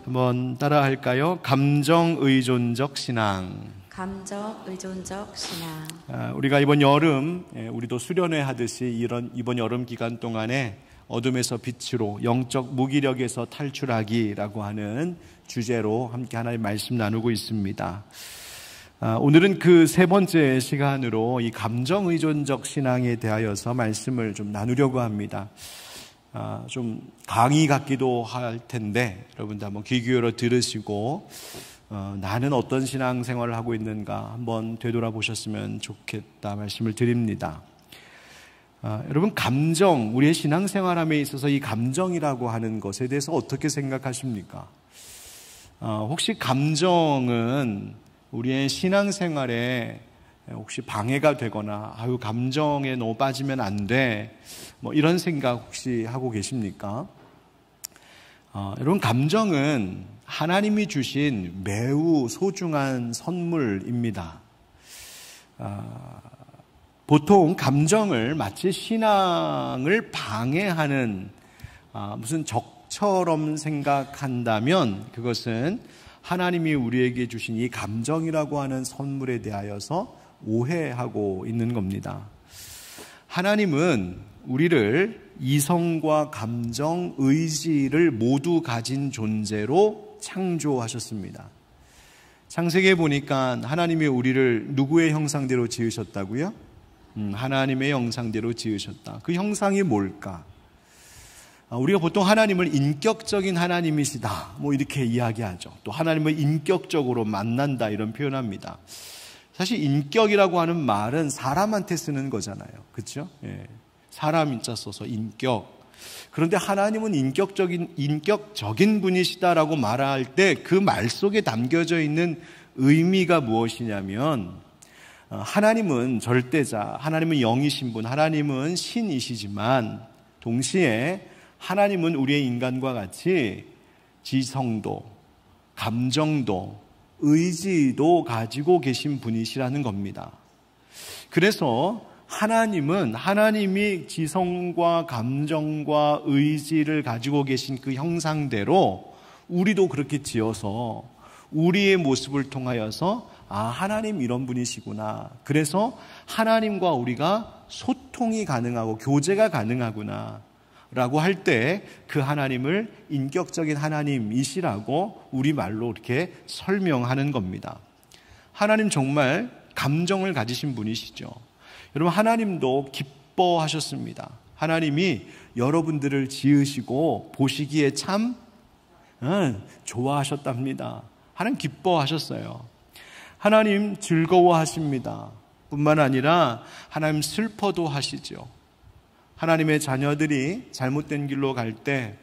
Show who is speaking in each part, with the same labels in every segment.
Speaker 1: 한번 따라 할까요? 감정의존적 신앙.
Speaker 2: 감정의존적 신앙.
Speaker 1: 우리가 이번 여름, 우리도 수련회 하듯이 이번 여름 기간 동안에 어둠에서 빛으로 영적 무기력에서 탈출하기라고 하는 주제로 함께 하나님의 말씀 나누고 있습니다. 오늘은 그 세 번째 시간으로 이 감정의존적 신앙에 대하여서 말씀을 좀 나누려고 합니다. 좀 강의 같기도 할 텐데 여러분들 한번 귀 기울여 들으시고 나는 어떤 신앙생활을 하고 있는가 한번 되돌아보셨으면 좋겠다 말씀을 드립니다. 여러분, 감정, 우리의 신앙생활함에 있어서 이 감정이라고 하는 것에 대해서 어떻게 생각하십니까? 혹시 감정은 우리의 신앙생활에 혹시 방해가 되거나 감정에 너무 빠지면 안 돼, 이런 생각 혹시 하고 계십니까? 여러분, 감정은 하나님이 주신 매우 소중한 선물입니다. 보통 감정을 마치 신앙을 방해하는 무슨 적처럼 생각한다면 그것은 하나님이 우리에게 주신 이 감정이라고 하는 선물에 대하여서 오해하고 있는 겁니다. 하나님은 우리를 이성과 감정, 의지를 모두 가진 존재로 창조하셨습니다. 창세기에 보니까 하나님이 우리를 누구의 형상대로 지으셨다고요? 하나님의 형상대로 지으셨다. 그 형상이 뭘까? 우리가 보통 하나님을 인격적인 하나님이시다 이렇게 이야기하죠. 또 하나님을 인격적으로 만난다 이런 표현합니다. 사실 인격이라고 하는 말은 사람한테 쓰는 거잖아요. 그렇죠? 사람 인자 써서 인격. 그런데 하나님은 인격적인 분이시다라고 말할 때 그 말 속에 담겨져 있는 의미가 무엇이냐면 하나님은 절대자, 하나님은 영이신 분, 하나님은 신이시지만 동시에 하나님은 우리의 인간과 같이 지성도, 감정도, 의지도 가지고 계신 분이시라는 겁니다. 그래서 하나님이 지성과 감정과 의지를 가지고 계신 그 형상대로 우리도 그렇게 지어서 우리의 모습을 통하여서 하나님 이런 분이시구나. 그래서 하나님과 우리가 소통이 가능하고 교제가 가능하구나 라고 할 때 그 하나님을 인격적인 하나님이시라고 우리말로 이렇게 설명하는 겁니다. 하나님 정말 감정을 가지신 분이시죠. 여러분, 하나님도 기뻐하셨습니다. 하나님이 여러분들을 지으시고 보시기에 참 좋아하셨답니다. 하나님 기뻐하셨어요. 하나님 즐거워하십니다. 뿐만 아니라 하나님 슬퍼도 하시죠. 하나님의 자녀들이 잘못된 길로 갈 때,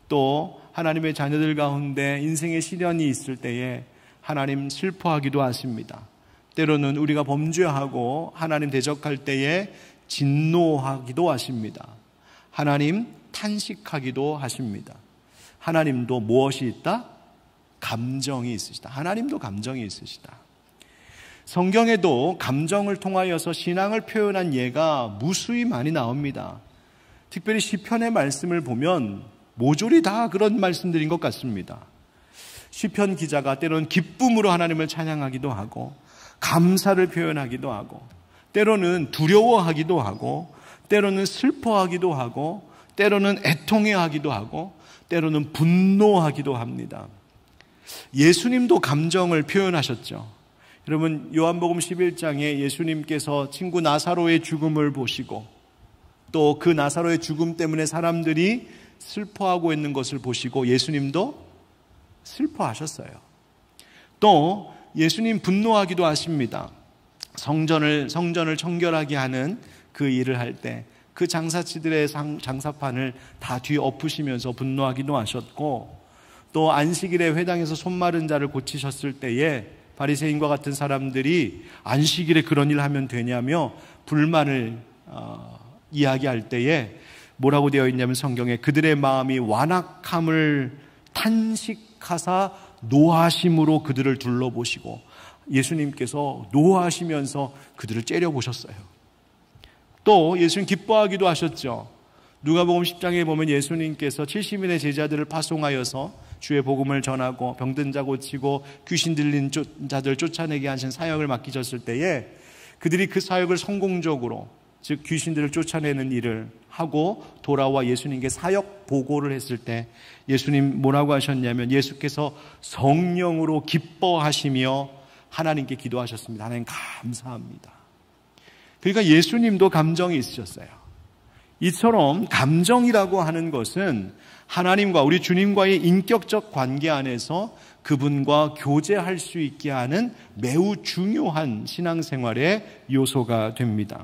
Speaker 1: 또 하나님의 자녀들 가운데 인생의 시련이 있을 때에 하나님 슬퍼하기도 하십니다. 때로는 우리가 범죄하고 하나님 대적할 때에 진노하기도 하십니다. 하나님 탄식하기도 하십니다. 하나님도 무엇이 있다? 감정이 있으시다. 하나님도 감정이 있으시다. 성경에도 감정을 통하여서 신앙을 표현한 예가 무수히 많이 나옵니다. 특별히 시편의 말씀을 보면 모조리 다 그런 말씀들인 것 같습니다. 시편 기자가 때로는 기쁨으로 하나님을 찬양하기도 하고 감사를 표현하기도 하고 때로는 두려워하기도 하고 때로는 슬퍼하기도 하고 때로는 애통해하기도 하고 때로는 분노하기도 합니다. 예수님도 감정을 표현하셨죠. 여러분, 요한복음 11장에 예수님께서 친구 나사로의 죽음을 보시고 또 그 나사로의 죽음 때문에 사람들이 슬퍼하고 있는 것을 보시고 예수님도 슬퍼하셨어요. 또 예수님 분노하기도 하십니다. 성전을 청결하게 하는 그 일을 할 때 그 장사치들의 장사판을 다 뒤엎으시면서 분노하기도 하셨고, 또 안식일에 회당에서 손 마른 자를 고치셨을 때에 바리새인과 같은 사람들이 안식일에 그런 일 하면 되냐며 불만을 이야기할 때에 뭐라고 되어 있냐면 성경에 그들의 마음이 완악함을 탄식하사 노하심으로 그들을 둘러보시고 예수님께서 노하시면서 그들을 째려보셨어요. 또 예수님 기뻐하기도 하셨죠. 누가복음 10장에 보면 예수님께서 70인의 제자들을 파송하여서 주의 복음을 전하고 병든 자 고치고 귀신 들린 자들 쫓아내게 하신 사역을 맡기셨을 때에 그들이 그 사역을 성공적으로, 즉 귀신들을 쫓아내는 일을 하고 돌아와 예수님께 사역 보고를 했을 때 예수님 뭐라고 하셨냐면 예수께서 성령으로 기뻐하시며 하나님께 기도하셨습니다. 하나님 감사합니다. 그러니까 예수님도 감정이 있으셨어요. 이처럼 감정이라고 하는 것은 하나님과 우리 주님과의 인격적 관계 안에서 그분과 교제할 수 있게 하는 매우 중요한 신앙생활의 요소가 됩니다.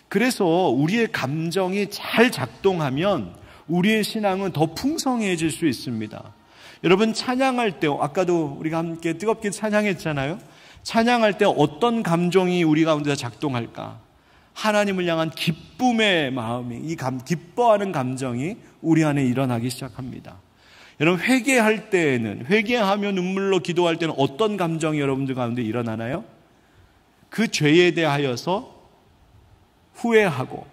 Speaker 1: 그래서 우리의 감정이 잘 작동하면 우리의 신앙은 더 풍성해질 수 있습니다. 여러분 찬양할 때, 아까도 우리가 함께 뜨겁게 찬양했잖아요. 찬양할 때 어떤 감정이 우리 가운데 작동할까? 하나님을 향한 기쁨의 마음이, 기뻐하는 감정이 우리 안에 일어나기 시작합니다. 여러분 회개할 때에는, 회개하며 눈물로 기도할 때는 어떤 감정이 여러분들 가운데 일어나나요? 그 죄에 대하여서 후회하고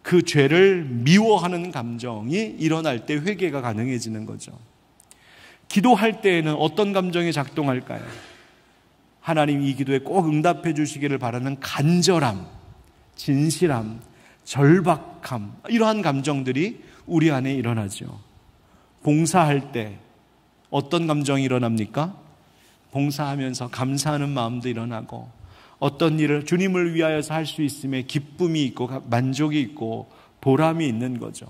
Speaker 1: 그 죄를 미워하는 감정이 일어날 때 회개가 가능해지는 거죠. 기도할 때에는 어떤 감정이 작동할까요? 하나님 이 기도에 꼭 응답해 주시기를 바라는 간절함, 진실함, 절박함, 이러한 감정들이 우리 안에 일어나죠. 봉사할 때 어떤 감정이 일어납니까? 봉사하면서 감사하는 마음도 일어나고 어떤 일을 주님을 위하여서 할 수 있음에 기쁨이 있고 만족이 있고 보람이 있는 거죠.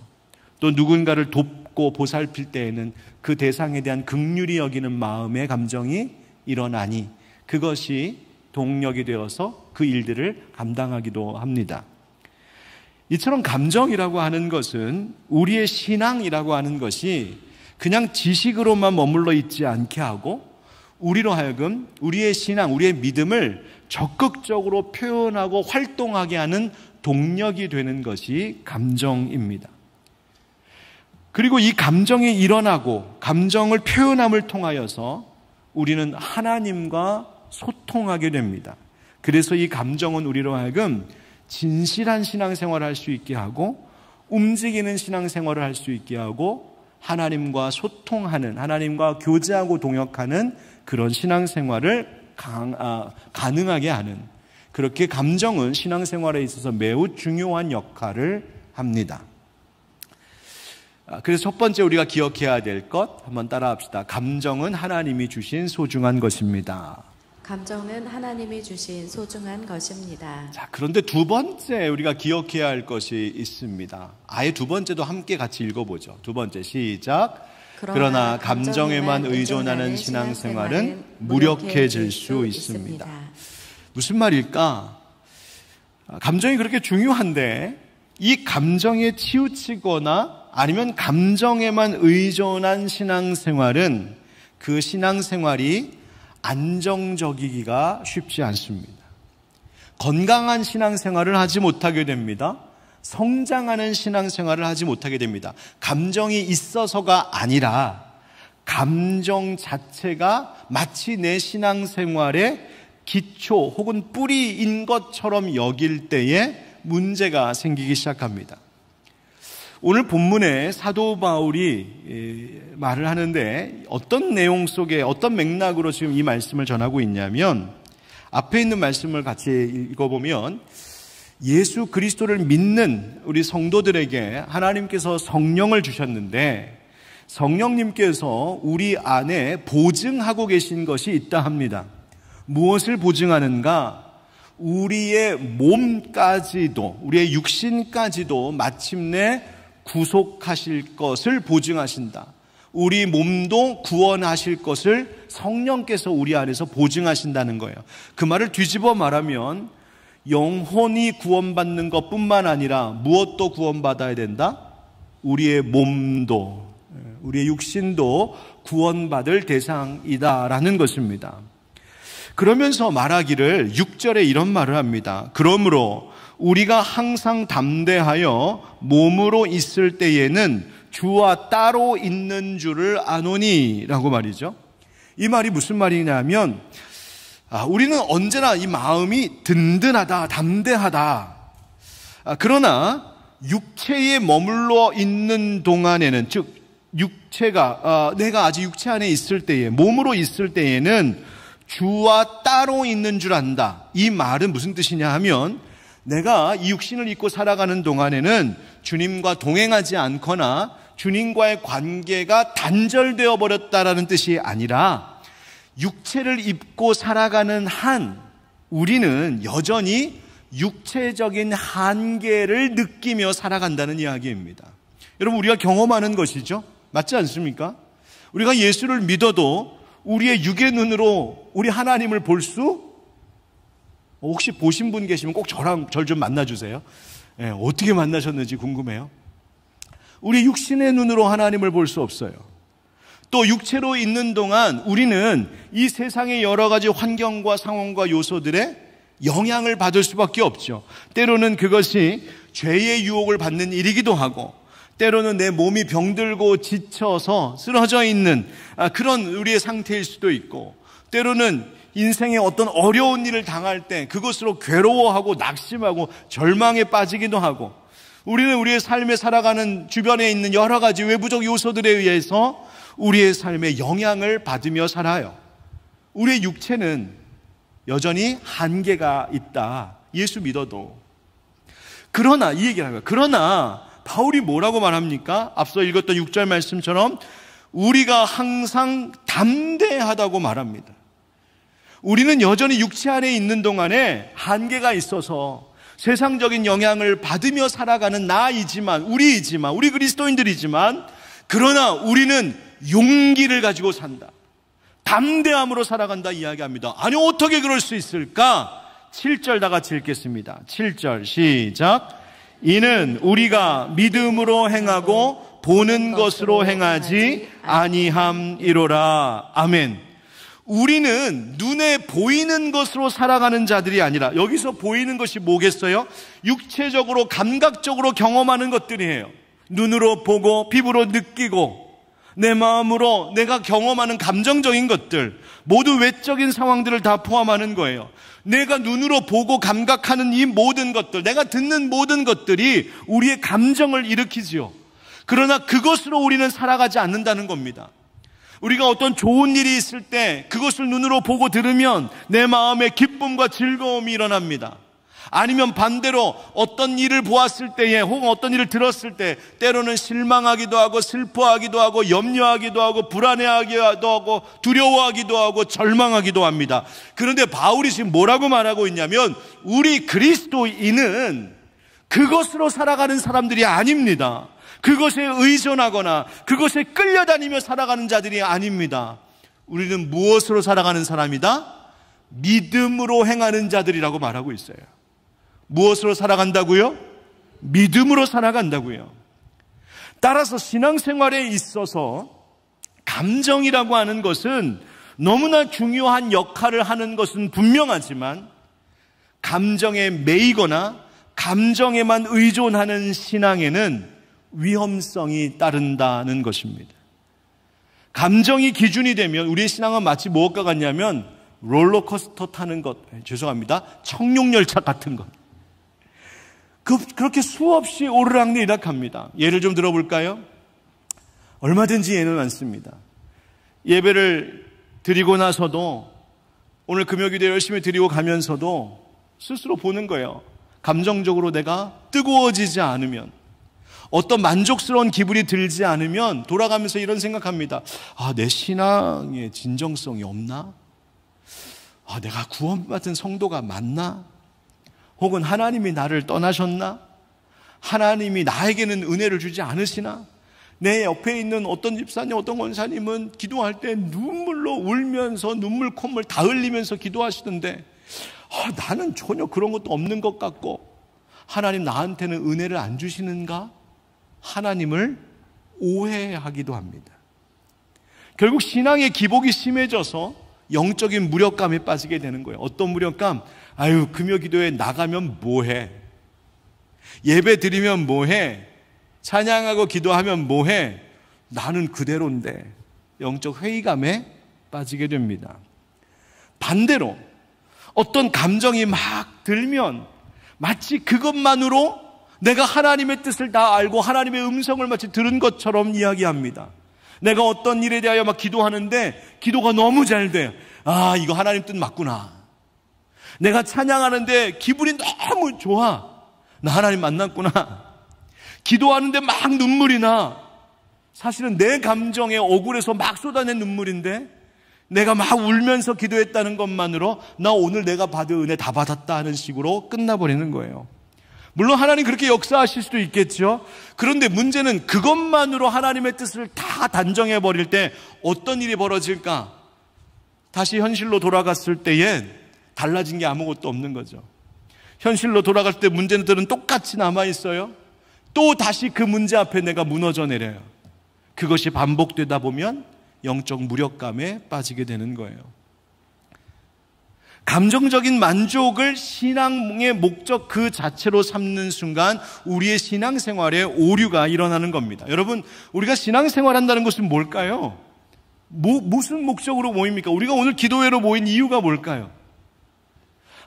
Speaker 1: 또 누군가를 돕고 보살필 때에는 그 대상에 대한 긍휼히 여기는 마음의 감정이 일어나니 그것이 동력이 되어서 그 일들을 감당하기도 합니다. 이처럼 감정이라고 하는 것은 우리의 신앙이라고 하는 것이 그냥 지식으로만 머물러 있지 않게 하고 우리로 하여금 우리의 신앙, 우리의 믿음을 적극적으로 표현하고 활동하게 하는 동력이 되는 것이 감정입니다. 그리고 이 감정이 일어나고 감정을 표현함을 통하여서 우리는 하나님과 소통하게 됩니다. 그래서 이 감정은 우리로 하여금 진실한 신앙생활을 할 수 있게 하고 움직이는 신앙생활을 할 수 있게 하고 하나님과 소통하는, 하나님과 교제하고 동역하는 그런 신앙생활을 가능하게 하는, 그렇게 감정은 신앙생활에 있어서 매우 중요한 역할을 합니다. 그래서 첫 번째 우리가 기억해야 될 것 한번 따라합시다. 감정은 하나님이 주신 소중한 것입니다.
Speaker 2: 감정은 하나님이 주신 소중한 것입니다.
Speaker 1: 자, 그런데 두 번째 우리가 기억해야 할 것이 있습니다. 아예 두 번째도 함께 같이 읽어보죠. 두 번째 시작. 그러나 감정에만 의존하는 신앙생활은 무력해질 수 있습니다. 무슨 말일까? 감정이 그렇게 중요한데 이 감정에 치우치거나 아니면 감정에만 의존한 신앙생활은 그 신앙생활이 안정적이기가 쉽지 않습니다. 건강한 신앙생활을 하지 못하게 됩니다. 성장하는 신앙생활을 하지 못하게 됩니다. 감정이 있어서가 아니라 감정 자체가 마치 내 신앙생활의 기초 혹은 뿌리인 것처럼 여길 때에 문제가 생기기 시작합니다. 오늘 본문에 사도 바울이 말을 하는데 어떤 내용 속에 어떤 맥락으로 지금 이 말씀을 전하고 있냐면 앞에 있는 말씀을 같이 읽어보면 예수 그리스도를 믿는 우리 성도들에게 하나님께서 성령을 주셨는데 성령님께서 우리 안에 보증하고 계신 것이 있다 합니다. 무엇을 보증하는가? 우리의 몸까지도, 우리의 육신까지도 마침내 구속하실 것을 보증하신다. 우리 몸도 구원하실 것을 성령께서 우리 안에서 보증하신다는 거예요. 그 말을 뒤집어 말하면 영혼이 구원받는 것뿐만 아니라 무엇도 구원받아야 된다? 우리의 몸도, 우리의 육신도 구원받을 대상이다라는 것입니다. 그러면서 말하기를 6절에 이런 말을 합니다. 그러므로 우리가 항상 담대하여 몸으로 있을 때에는 주와 따로 있는 줄을 아노니 라고 말이죠. 이 말이 무슨 말이냐면 우리는 언제나 이 마음이 든든하다, 담대하다. 그러나 육체에 머물러 있는 동안에는, 즉 내가 아직 육체 안에 있을 때에, 몸으로 있을 때에는 주와 따로 있는 줄 안다. 이 말은 무슨 뜻이냐 하면, 내가 이 육신을 입고 살아가는 동안에는 주님과 동행하지 않거나 주님과의 관계가 단절되어 버렸다라는 뜻이 아니라, 육체를 입고 살아가는 한 우리는 여전히 육체적인 한계를 느끼며 살아간다는 이야기입니다. 여러분, 우리가 경험하는 것이죠. 맞지 않습니까? 우리가 예수를 믿어도 우리의 육의 눈으로 우리 하나님을 볼 수, 혹시 보신 분 계시면 꼭 절 좀 만나주세요. 어떻게 만나셨는지 궁금해요. 우리 육신의 눈으로 하나님을 볼 수 없어요. 또 육체로 있는 동안 우리는 이 세상의 여러 가지 환경과 상황과 요소들에 영향을 받을 수밖에 없죠. 때로는 그것이 죄의 유혹을 받는 일이기도 하고, 때로는 내 몸이 병들고 지쳐서 쓰러져 있는 그런 우리의 상태일 수도 있고, 때로는 인생의 어떤 어려운 일을 당할 때 그것으로 괴로워하고 낙심하고 절망에 빠지기도 하고, 우리는 우리의 삶에 살아가는 주변에 있는 여러 가지 외부적 요소들에 의해서 우리의 삶에 영향을 받으며 살아요. 우리의 육체는 여전히 한계가 있다. 예수 믿어도. 그러나 이 얘기를 하는 거예요. 그러나 바울이 뭐라고 말합니까? 앞서 읽었던 6절 말씀처럼 우리가 항상 담대하다고 말합니다. 우리는 여전히 육체 안에 있는 동안에 한계가 있어서 세상적인 영향을 받으며 살아가는 우리 그리스도인들이지만, 그러나 우리는 용기를 가지고 산다. 담대함으로 살아간다 이야기합니다. 아니, 어떻게 그럴 수 있을까? 7절 다 같이 읽겠습니다. 7절 시작. 이는 우리가 믿음으로 행하고 보는 것으로 행하지 아니함이로라. 아멘. 우리는 눈에 보이는 것으로 살아가는 자들이 아니라, 여기서 보이는 것이 뭐겠어요? 육체적으로 감각적으로 경험하는 것들이에요. 눈으로 보고 피부로 느끼고 내 마음으로 내가 경험하는 감정적인 것들, 모두 외적인 상황들을 다 포함하는 거예요. 내가 눈으로 보고 감각하는 이 모든 것들, 내가 듣는 모든 것들이 우리의 감정을 일으키지요. 그러나 그것으로 우리는 살아가지 않는다는 겁니다. 우리가 어떤 좋은 일이 있을 때 그것을 눈으로 보고 들으면 내 마음에 기쁨과 즐거움이 일어납니다. 아니면 반대로 어떤 일을 보았을 때에, 혹은 어떤 일을 들었을 때 때로는 실망하기도 하고 슬퍼하기도 하고 염려하기도 하고 불안해하기도 하고 두려워하기도 하고 절망하기도 합니다. 그런데 바울이 지금 뭐라고 말하고 있냐면, 우리 그리스도인은 그것으로 살아가는 사람들이 아닙니다. 그것에 의존하거나 그것에 끌려다니며 살아가는 자들이 아닙니다. 우리는 무엇으로 살아가는 사람이다? 믿음으로 행하는 자들이라고 말하고 있어요. 무엇으로 살아간다고요? 믿음으로 살아간다고요. 따라서 신앙생활에 있어서 감정이라고 하는 것은 너무나 중요한 역할을 하는 것은 분명하지만, 감정에 매이거나 감정에만 의존하는 신앙에는 위험성이 따른다는 것입니다. 감정이 기준이 되면 우리의 신앙은 마치 무엇과 같냐면 롤러코스터 타는 것, 청룡열차 같은 것. 그렇게 수없이 오르락내리락합니다. 예를 좀 들어볼까요? 얼마든지 예는 많습니다. 예배를 드리고 나서도, 오늘 금요기도 열심히 드리고 가면서도 스스로 보는 거예요. 감정적으로 내가 뜨거워지지 않으면, 어떤 만족스러운 기분이 들지 않으면 돌아가면서 이런 생각합니다. 내 신앙의 진정성이 없나? 내가 구원받은 성도가 맞나? 혹은 하나님이 나를 떠나셨나? 하나님이 나에게는 은혜를 주지 않으시나? 내 옆에 있는 어떤 집사님, 어떤 권사님은 기도할 때 눈물로 울면서 눈물 콧물 다 흘리면서 기도하시던데, 나는 전혀 그런 것도 없는 것 같고, 하나님 나한테는 은혜를 안 주시는가? 하나님을 오해하기도 합니다. 결국 신앙의 기복이 심해져서 영적인 무력감에 빠지게 되는 거예요. 어떤 무력감? 금요 기도에 나가면 뭐해? 예배 드리면 뭐해? 찬양하고 기도하면 뭐해? 나는 그대로인데. 영적 회의감에 빠지게 됩니다. 반대로 어떤 감정이 막 들면 마치 그것만으로 내가 하나님의 뜻을 다 알고 하나님의 음성을 마치 들은 것처럼 이야기합니다. 내가 어떤 일에 대하여 막 기도하는데 기도가 너무 잘 돼요. 아, 이거 하나님 뜻 맞구나. 내가 찬양하는데 기분이 너무 좋아. 나 하나님 만났구나. 기도하는데 막 눈물이 나. 사실은 내 감정에 억울해서 막 쏟아낸 눈물인데 내가 막 울면서 기도했다는 것만으로 나 오늘 내가 받은 은혜 다 받았다 하는 식으로 끝나버리는 거예요. 물론 하나님 그렇게 역사하실 수도 있겠죠. 그런데 문제는 그것만으로 하나님의 뜻을 다 단정해버릴 때 어떤 일이 벌어질까? 다시 현실로 돌아갔을 때엔 달라진 게 아무것도 없는 거죠. 현실로 돌아갈 때 문제들은 똑같이 남아있어요. 또 다시 그 문제 앞에 내가 무너져 내려요. 그것이 반복되다 보면 영적 무력감에 빠지게 되는 거예요. 감정적인 만족을 신앙의 목적 그 자체로 삼는 순간 우리의 신앙생활에 오류가 일어나는 겁니다. 여러분, 우리가 신앙생활한다는 것은 뭘까요? 무슨 목적으로 모입니까? 우리가 오늘 기도회로 모인 이유가 뭘까요?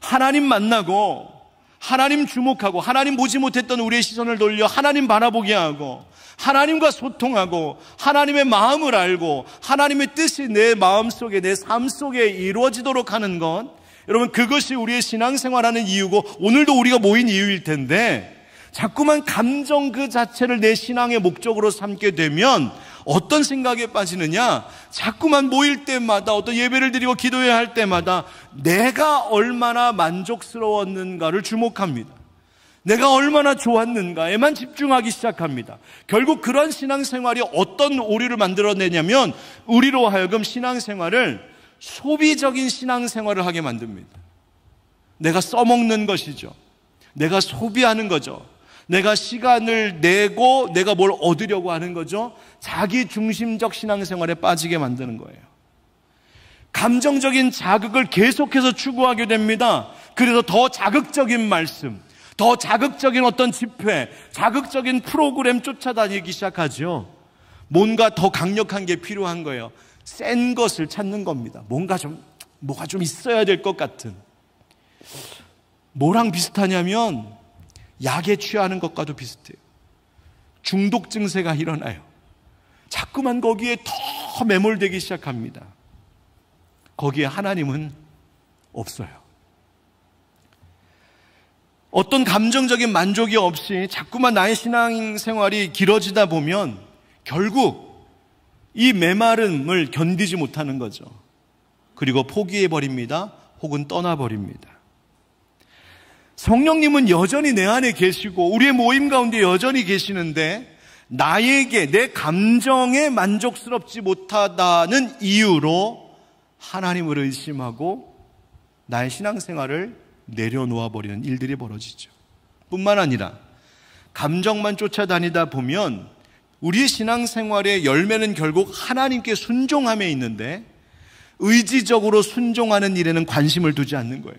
Speaker 1: 하나님 만나고 하나님 주목하고 하나님 보지 못했던 우리의 시선을 돌려 하나님 바라보게 하고 하나님과 소통하고 하나님의 마음을 알고 하나님의 뜻이 내 마음속에 내 삶 속에 이루어지도록 하는 것, 여러분 그것이 우리의 신앙생활하는 이유고 오늘도 우리가 모인 이유일 텐데 자꾸만 감정 그 자체를 내 신앙의 목적으로 삼게 되면 어떤 생각에 빠지느냐? 자꾸만 모일 때마다 어떤 예배를 드리고 기도해야 할 때마다 내가 얼마나 만족스러웠는가를 주목합니다. 내가 얼마나 좋았는가에만 집중하기 시작합니다. 결국 그런 신앙생활이 어떤 오류를 만들어내냐면 우리로 하여금 신앙생활을 소비적인 신앙생활을 하게 만듭니다. 내가 써먹는 것이죠. 내가 소비하는 거죠. 내가 시간을 내고 내가 뭘 얻으려고 하는 거죠. 자기 중심적 신앙생활에 빠지게 만드는 거예요. 감정적인 자극을 계속해서 추구하게 됩니다. 그래서 더 자극적인 말씀, 더 자극적인 어떤 집회, 자극적인 프로그램 쫓아다니기 시작하죠. 뭔가 더 강력한 게 필요한 거예요. 센 것을 찾는 겁니다. 뭐가 좀 있어야 될 것 같은. 뭐랑 비슷하냐면 약에 취하는 것과도 비슷해요. 중독 증세가 일어나요. 자꾸만 거기에 더 매몰되기 시작합니다. 거기에 하나님은 없어요. 어떤 감정적인 만족이 없이 자꾸만 나의 신앙생활이 길어지다 보면 결국 이 메마름을 견디지 못하는 거죠. 그리고 포기해버립니다. 혹은 떠나버립니다. 성령님은 여전히 내 안에 계시고 우리의 모임 가운데 여전히 계시는데 나에게 내 감정에 만족스럽지 못하다는 이유로 하나님을 의심하고 나의 신앙생활을 내려놓아 버리는 일들이 벌어지죠. 뿐만 아니라 감정만 쫓아다니다 보면 우리의 신앙생활의 열매는 결국 하나님께 순종함에 있는데 의지적으로 순종하는 일에는 관심을 두지 않는 거예요.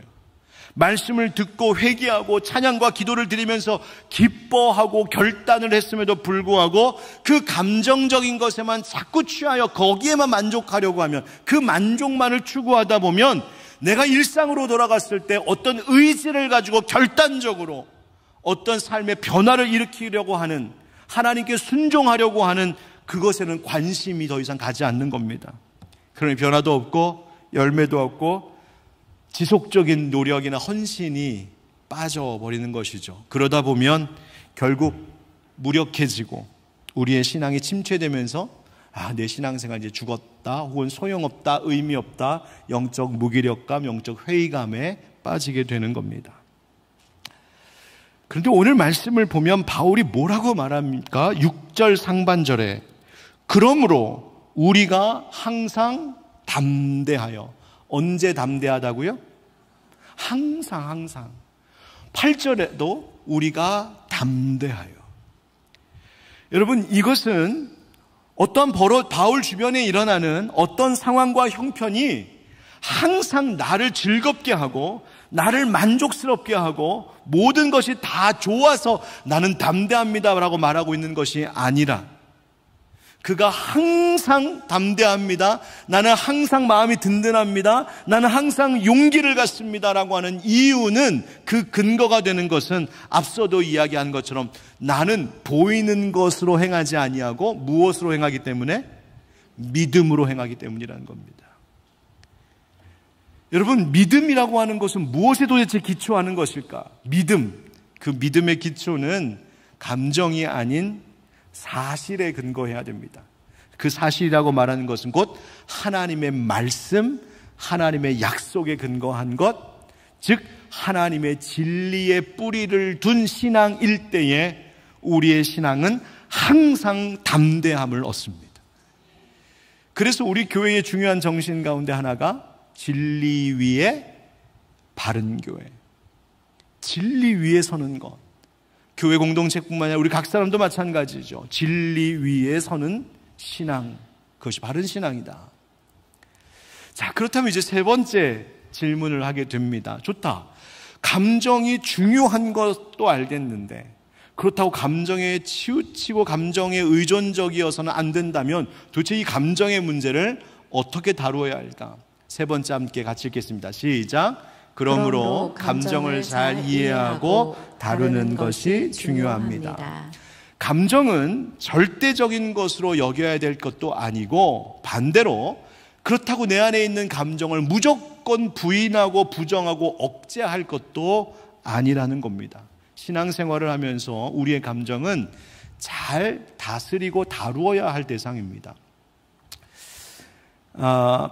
Speaker 1: 말씀을 듣고 회개하고 찬양과 기도를 드리면서 기뻐하고 결단을 했음에도 불구하고 그 감정적인 것에만 자꾸 취하여 거기에만 만족하려고 하면 그 만족만을 추구하다 보면 내가 일상으로 돌아갔을 때 어떤 의지를 가지고 결단적으로 어떤 삶의 변화를 일으키려고 하는, 하나님께 순종하려고 하는 그것에는 관심이 더 이상 가지 않는 겁니다. 그러니 변화도 없고 열매도 없고 지속적인 노력이나 헌신이 빠져버리는 것이죠. 그러다 보면 결국 무력해지고 우리의 신앙이 침체되면서 내 신앙생활 이제 죽었다 혹은 소용없다, 의미 없다, 영적 무기력감, 영적 회의감에 빠지게 되는 겁니다. 그런데 오늘 말씀을 보면 바울이 뭐라고 말합니까? 6절 상반절에 그러므로 우리가 항상 담대하여. 언제 담대하다고요? 항상 8절에도 우리가 담대하여. 여러분, 이것은 어떤 바울 주변에 일어나는 어떤 상황과 형편이 항상 나를 즐겁게 하고 나를 만족스럽게 하고 모든 것이 다 좋아서 나는 담대합니다라고 말하고 있는 것이 아니라 그가 항상 담대합니다. 나는 항상 마음이 든든합니다. 나는 항상 용기를 갖습니다라고 하는 이유는 그 근거가 되는 것은 앞서도 이야기한 것처럼 나는 보이는 것으로 행하지 아니하고 무엇으로 행하기 때문에 믿음으로 행하기 때문이라는 겁니다. 여러분, 믿음이라고 하는 것은 무엇에 도대체 기초하는 것일까? 믿음, 그 믿음의 기초는 감정이 아닌 사실에 근거해야 됩니다. 그 사실이라고 말하는 것은 곧 하나님의 말씀, 하나님의 약속에 근거한 것, 즉 하나님의 진리의 뿌리를 둔 신앙일 때에 우리의 신앙은 항상 담대함을 얻습니다. 그래서 우리 교회의 중요한 정신 가운데 하나가 진리 위에 바른 교회, 진리 위에 서는 것. 교회 공동체뿐만 아니라 우리 각 사람도 마찬가지죠. 진리 위에 서는 신앙, 그것이 바른 신앙이다. 자, 그렇다면 이제 세 번째 질문을 하게 됩니다. 좋다, 감정이 중요한 것도 알겠는데 그렇다고 감정에 치우치고 감정에 의존적이어서는 안 된다면 도대체 이 감정의 문제를 어떻게 다루어야 할까? 세 번째 함께 같이 읽겠습니다. 시작. 그러므로 감정을 잘 이해하고 다루는 것이 중요합니다. 감정은 절대적인 것으로 여겨야 될 것도 아니고 반대로 그렇다고 내 안에 있는 감정을 무조건 부인하고 부정하고 억제할 것도 아니라는 겁니다. 신앙생활을 하면서 우리의 감정은 잘 다스리고 다루어야 할 대상입니다.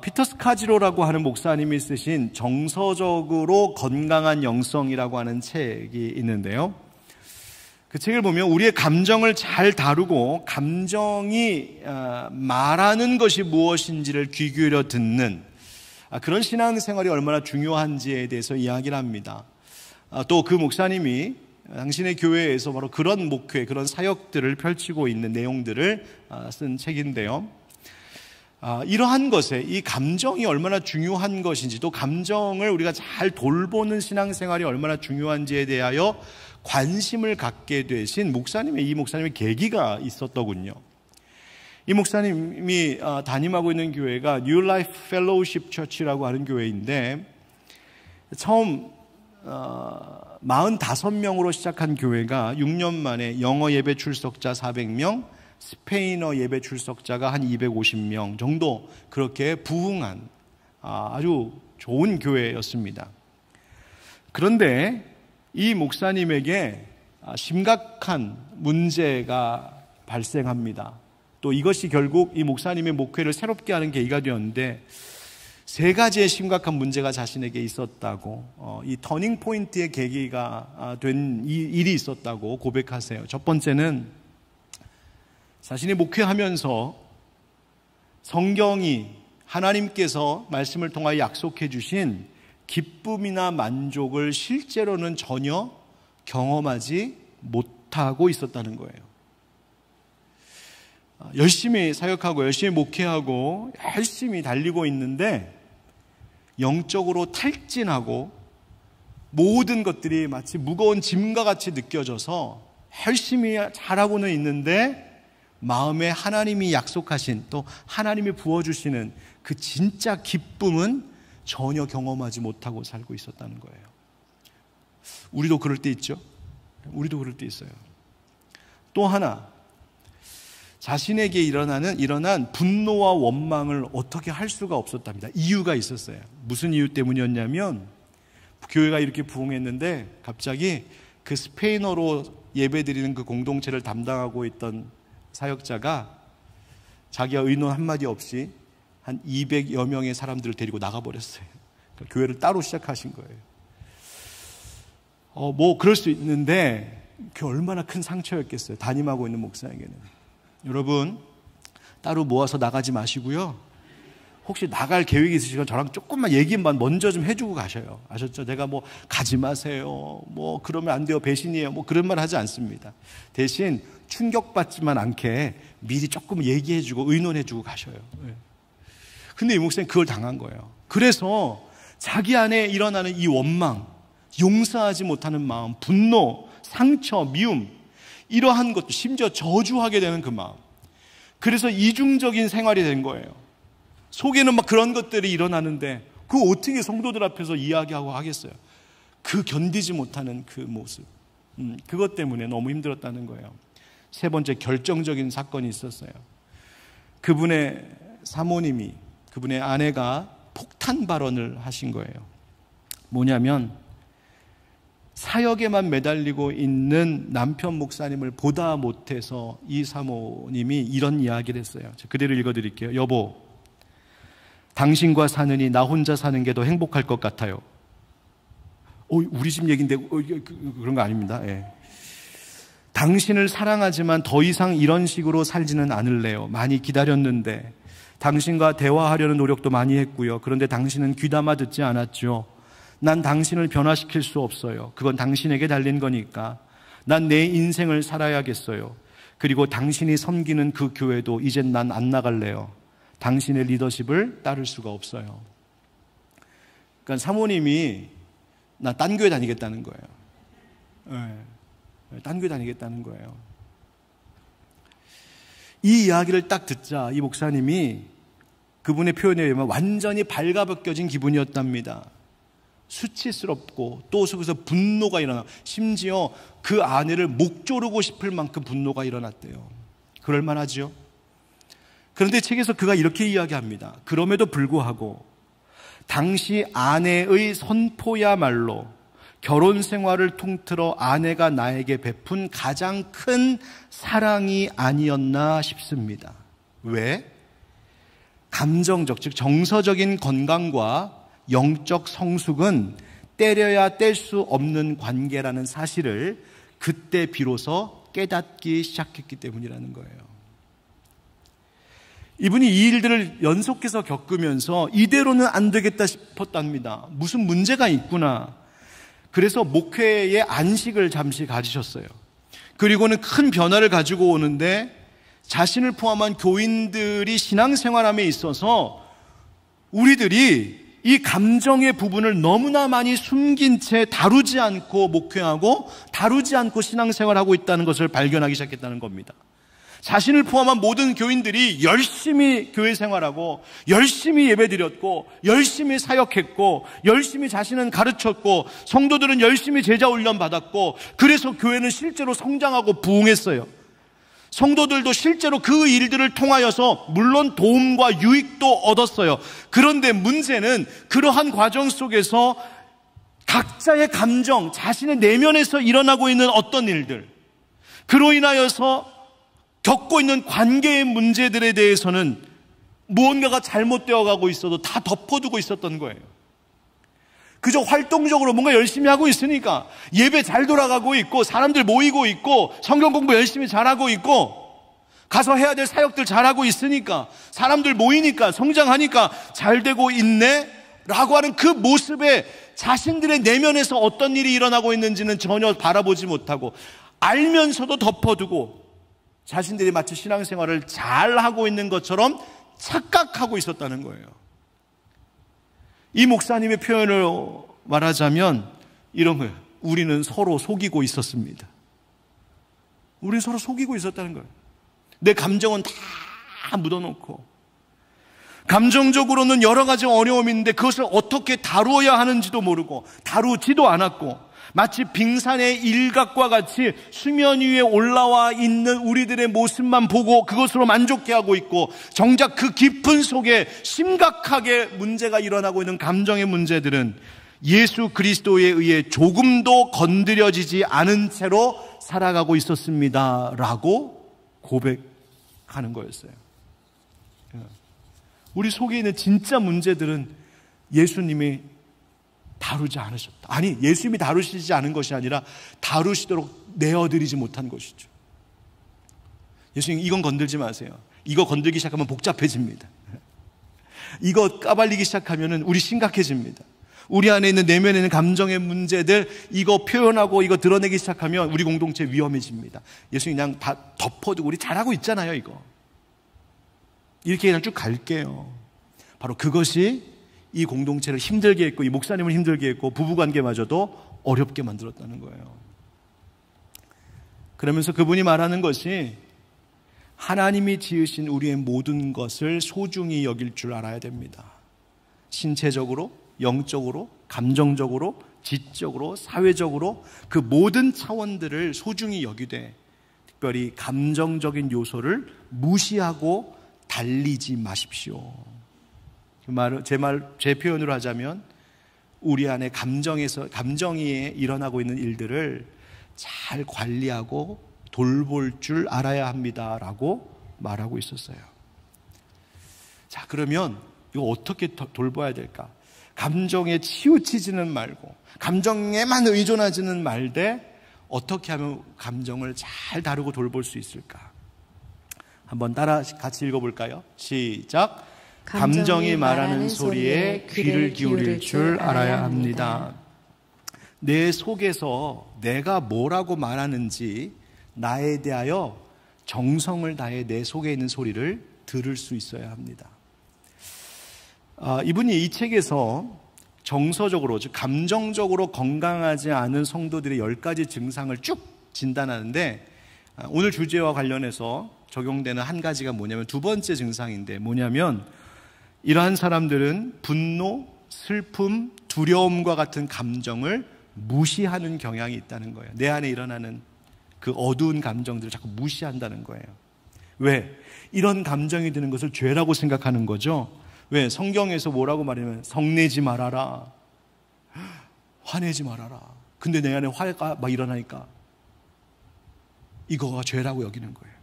Speaker 1: 피터 스카지로라고 하는 목사님이 쓰신 정서적으로 건강한 영성이라고 하는 책이 있는데요. 그 책을 보면 우리의 감정을 잘 다루고 감정이 말하는 것이 무엇인지를 귀 기울여 듣는 그런 신앙생활이 얼마나 중요한지에 대해서 이야기를 합니다. 또 그 목사님이 당신의 교회에서 바로 그런 목회, 그런 사역들을 펼치고 있는 내용들을 쓴 책인데요. 이러한 것에 이 감정이 얼마나 중요한 것인지, 또 감정을 우리가 잘 돌보는 신앙생활이 얼마나 중요한지에 대하여 관심을 갖게 되신 이 목사님의 계기가 있었더군요. 이 목사님이 담임하고 있는 교회가 New Life Fellowship Church라고 하는 교회인데, 처음 45명으로 시작한 교회가 6년 만에 영어 예배 출석자 400명, 스페인어 예배 출석자가 한 250명 정도 그렇게 부흥한 아주 좋은 교회였습니다. 그런데 이 목사님에게 심각한 문제가 발생합니다. 또 이것이 결국 이 목사님의 목회를 새롭게 하는 계기가 되었는데, 세 가지의 심각한 문제가 자신에게 있었다고, 이 터닝 포인트의 계기가 된 일이 있었다고 고백하세요. 첫 번째는 자신이 목회하면서 성경이 하나님께서 말씀을 통하여 약속해 주신 기쁨이나 만족을 실제로는 전혀 경험하지 못하고 있었다는 거예요. 열심히 사역하고 열심히 목회하고 열심히 달리고 있는데 영적으로 탈진하고 모든 것들이 마치 무거운 짐과 같이 느껴져서 열심히 잘하고는 있는데 마음에 하나님이 약속하신, 또 하나님이 부어주시는 그 진짜 기쁨은 전혀 경험하지 못하고 살고 있었다는 거예요. 우리도 그럴 때 있죠? 우리도 그럴 때 있어요. 또 하나, 자신에게 일어난 분노와 원망을 어떻게 할 수가 없었답니다. 이유가 있었어요. 무슨 이유 때문이었냐면, 교회가 이렇게 부흥했는데 갑자기 그 스페인어로 예배드리는 그 공동체를 담당하고 있던 사역자가 자기가 의논 한마디 없이 한 200여 명의 사람들을 데리고 나가버렸어요. 그러니까 교회를 따로 시작하신 거예요. 뭐 그럴 수 있는데 그게 얼마나 큰 상처였겠어요. 담임하고 있는 목사에게는. 여러분, 따로 모아서 나가지 마시고요. 혹시 나갈 계획이 있으시면 저랑 조금만 얘기만 먼저 좀 해주고 가셔요. 아셨죠? 내가 뭐 가지 마세요, 뭐 그러면 안 돼요, 배신이에요, 뭐 그런 말 하지 않습니다. 대신 충격받지만 않게 미리 조금 얘기해주고 의논해주고 가셔요. 근데 이 목사님 그걸 당한 거예요. 그래서 자기 안에 일어나는 이 원망, 용서하지 못하는 마음, 분노, 상처, 미움, 이러한 것도 심지어 저주하게 되는 그 마음, 그래서 이중적인 생활이 된 거예요. 속에는 막 그런 것들이 일어나는데 그거 어떻게 성도들 앞에서 이야기하고 하겠어요? 그 견디지 못하는 그 모습, 그것 때문에 너무 힘들었다는 거예요. 세 번째, 결정적인 사건이 있었어요. 그분의 사모님이, 그분의 아내가 폭탄 발언을 하신 거예요. 뭐냐면 사역에만 매달리고 있는 남편 목사님을 보다 못해서 이 사모님이 이런 이야기를 했어요. 그대로 읽어드릴게요. 여보, 당신과 사느니 나 혼자 사는 게 더 행복할 것 같아요. 우리 집 얘기인데 그런 거 아닙니다. 예. 당신을 사랑하지만 더 이상 이런 식으로 살지는 않을래요. 많이 기다렸는데 당신과 대화하려는 노력도 많이 했고요. 그런데 당신은 귀담아 듣지 않았죠. 난 당신을 변화시킬 수 없어요. 그건 당신에게 달린 거니까. 난 내 인생을 살아야겠어요. 그리고 당신이 섬기는 그 교회도 이젠 난 안 나갈래요. 당신의 리더십을 따를 수가 없어요. 그러니까 사모님이 나 딴 교회 다니겠다는 거예요. 네. 딴 교회 다니겠다는 거예요. 이 이야기를 딱 듣자 이 목사님이 그분의 표현에 의하면 완전히 발가벗겨진 기분이었답니다. 수치스럽고 또 속에서 분노가 일어나, 심지어 그 아내를 목 조르고 싶을 만큼 분노가 일어났대요. 그럴 만하죠. 그런데 책에서 그가 이렇게 이야기합니다. 그럼에도 불구하고 당시 아내의 선포야말로 결혼 생활을 통틀어 아내가 나에게 베푼 가장 큰 사랑이 아니었나 싶습니다. 왜? 감정적, 즉 정서적인 건강과 영적 성숙은 때려야 뗄 수 없는 관계라는 사실을 그때 비로소 깨닫기 시작했기 때문이라는 거예요. 이분이 이 일들을 연속해서 겪으면서 이대로는 안 되겠다 싶었답니다. 무슨 문제가 있구나. 그래서 목회의 안식을 잠시 가지셨어요. 그리고는 큰 변화를 가지고 오는데 자신을 포함한 교인들이 신앙생활함에 있어서 우리들이 이 감정의 부분을 너무나 많이 숨긴 채 다루지 않고 목회하고 다루지 않고 신앙생활하고 있다는 것을 발견하기 시작했다는 겁니다. 자신을 포함한 모든 교인들이 열심히 교회 생활하고 열심히 예배드렸고 열심히 사역했고 열심히 자신은 가르쳤고 성도들은 열심히 제자 훈련 받았고 그래서 교회는 실제로 성장하고 부흥했어요. 성도들도 실제로 그 일들을 통하여서 물론 도움과 유익도 얻었어요. 그런데 문제는 그러한 과정 속에서 각자의 감정, 자신의 내면에서 일어나고 있는 어떤 일들, 그로 인하여서 겪고 있는 관계의 문제들에 대해서는 무언가가 잘못되어 가고 있어도 다 덮어두고 있었던 거예요. 그저 활동적으로 뭔가 열심히 하고 있으니까 예배 잘 돌아가고 있고 사람들 모이고 있고 성경 공부 열심히 잘하고 있고 가서 해야 될 사역들 잘하고 있으니까 사람들 모이니까 성장하니까 잘 되고 있네 라고 하는 그 모습에 자신들의 내면에서 어떤 일이 일어나고 있는지는 전혀 바라보지 못하고 알면서도 덮어두고 자신들이 마치 신앙생활을 잘하고 있는 것처럼 착각하고 있었다는 거예요. 이 목사님의 표현을 말하자면 이런 거예요. 우리는 서로 속이고 있었습니다. 우리는 서로 속이고 있었다는 거예요. 내 감정은 다 묻어놓고 감정적으로는 여러 가지 어려움이 있는데 그것을 어떻게 다루어야 하는지도 모르고 다루지도 않았고 마치 빙산의 일각과 같이 수면 위에 올라와 있는 우리들의 모습만 보고 그것으로 만족해하고 있고 정작 그 깊은 속에 심각하게 문제가 일어나고 있는 감정의 문제들은 예수 그리스도에 의해 조금도 건드려지지 않은 채로 살아가고 있었습니다 라고 고백하는 거였어요. 우리 속에 있는 진짜 문제들은 예수님이 다루지 않으셨다. 아니, 예수님이 다루시지 않은 것이 아니라 다루시도록 내어드리지 못한 것이죠. 예수님 이건 건들지 마세요. 이거 건들기 시작하면 복잡해집니다. 이거 까발리기 시작하면 우리 심각해집니다. 우리 안에 있는 내면에 있는 감정의 문제들 이거 표현하고 이거 드러내기 시작하면 우리 공동체 위험해집니다. 예수님 그냥 다 덮어두고 우리 잘하고 있잖아요 이거. 이렇게 그냥 쭉 갈게요. 바로 그것이 이 공동체를 힘들게 했고 이 목사님을 힘들게 했고 부부관계마저도 어렵게 만들었다는 거예요. 그러면서 그분이 말하는 것이 하나님이 지으신 우리의 모든 것을 소중히 여길 줄 알아야 됩니다. 신체적으로, 영적으로, 감정적으로, 지적으로, 사회적으로 그 모든 차원들을 소중히 여기되 특별히 감정적인 요소를 무시하고 달리지 마십시오. 제 표현으로 하자면 우리 안에 감정에 일어나고 있는 일들을 잘 관리하고 돌볼 줄 알아야 합니다라고 말하고 있었어요. 자, 그러면 이거 어떻게 돌봐야 될까? 감정에 치우치지는 말고 감정에만 의존하지는 말되 어떻게 하면 감정을 잘 다루고 돌볼 수 있을까? 한번 같이 읽어볼까요? 시작. 감정이 말하는 소리에 귀를 기울일 줄 알아야 합니다. 내 속에서 내가 뭐라고 말하는지 나에 대하여 정성을 다해 내 속에 있는 소리를 들을 수 있어야 합니다. 이분이 이 책에서 정서적으로, 즉 감정적으로 건강하지 않은 성도들의 10가지 증상을 쭉 진단하는데, 오늘 주제와 관련해서 적용되는 한 가지가 뭐냐면 두 번째 증상인데, 뭐냐면 이러한 사람들은 분노, 슬픔, 두려움과 같은 감정을 무시하는 경향이 있다는 거예요. 내 안에 일어나는 그 어두운 감정들을 자꾸 무시한다는 거예요. 왜? 이런 감정이 드는 것을 죄라고 생각하는 거죠. 왜? 성경에서 뭐라고 말하냐면 성내지 말아라, 화내지 말아라. 근데 내 안에 화가 막 일어나니까 이거가 죄라고 여기는 거예요.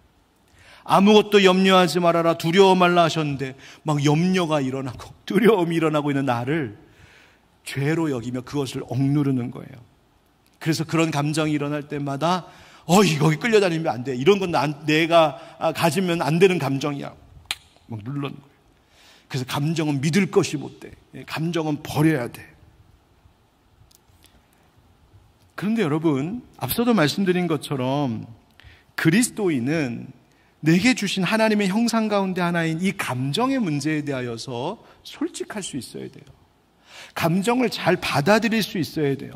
Speaker 1: 아무것도 염려하지 말아라, 두려워 말라 하셨는데 막 염려가 일어나고 두려움이 일어나고 있는 나를 죄로 여기며 그것을 억누르는 거예요. 그래서 그런 감정이 일어날 때마다 거기 끌려다니면 안 돼, 이런 건 내가 가지면 안 되는 감정이야, 막 누르는 거예요. 그래서 감정은 믿을 것이 못 돼. 감정은 버려야 돼. 그런데 여러분, 앞서도 말씀드린 것처럼 그리스도인은 내게 주신 하나님의 형상 가운데 하나인 이 감정의 문제에 대하여서 솔직할 수 있어야 돼요. 감정을 잘 받아들일 수 있어야 돼요.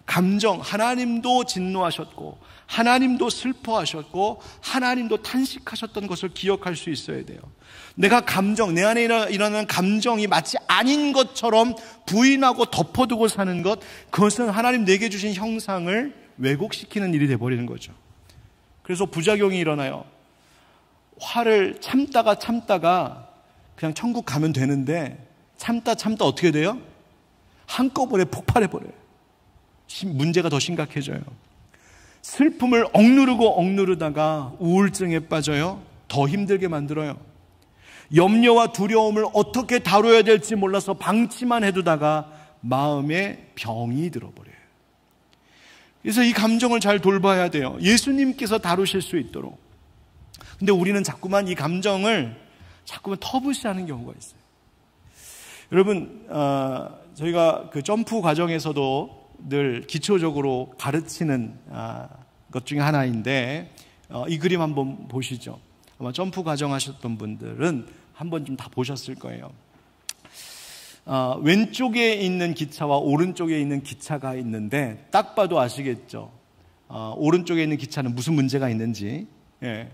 Speaker 1: 감정, 하나님도 진노하셨고 하나님도 슬퍼하셨고 하나님도 탄식하셨던 것을 기억할 수 있어야 돼요. 내가 내 안에 일어나는 감정이 마치 아닌 것처럼 부인하고 덮어두고 사는 것, 그것은 하나님 내게 주신 형상을 왜곡시키는 일이 돼버리는 거죠. 그래서 부작용이 일어나요. 화를 참다가 그냥 천국 가면 되는데 참다 어떻게 돼요? 한꺼번에 폭발해버려요. 문제가 더 심각해져요. 슬픔을 억누르다가 우울증에 빠져요. 더 힘들게 만들어요. 염려와 두려움을 어떻게 다뤄야 될지 몰라서 방치만 해두다가 마음에 병이 들어버려요. 그래서 이 감정을 잘 돌봐야 돼요. 예수님께서 다루실 수 있도록. 근데 우리는 자꾸만 이 감정을 터부시하는 경우가 있어요. 여러분, 저희가 그 점프 과정에서도 늘 기초적으로 가르치는 것 중에 하나인데, 이 그림 한번 보시죠. 아마 점프 과정 하셨던 분들은 한번 좀 다 보셨을 거예요. 왼쪽에 있는 기차와 오른쪽에 있는 기차가 있는데 딱 봐도 아시겠죠? 오른쪽에 있는 기차는 무슨 문제가 있는지. 예.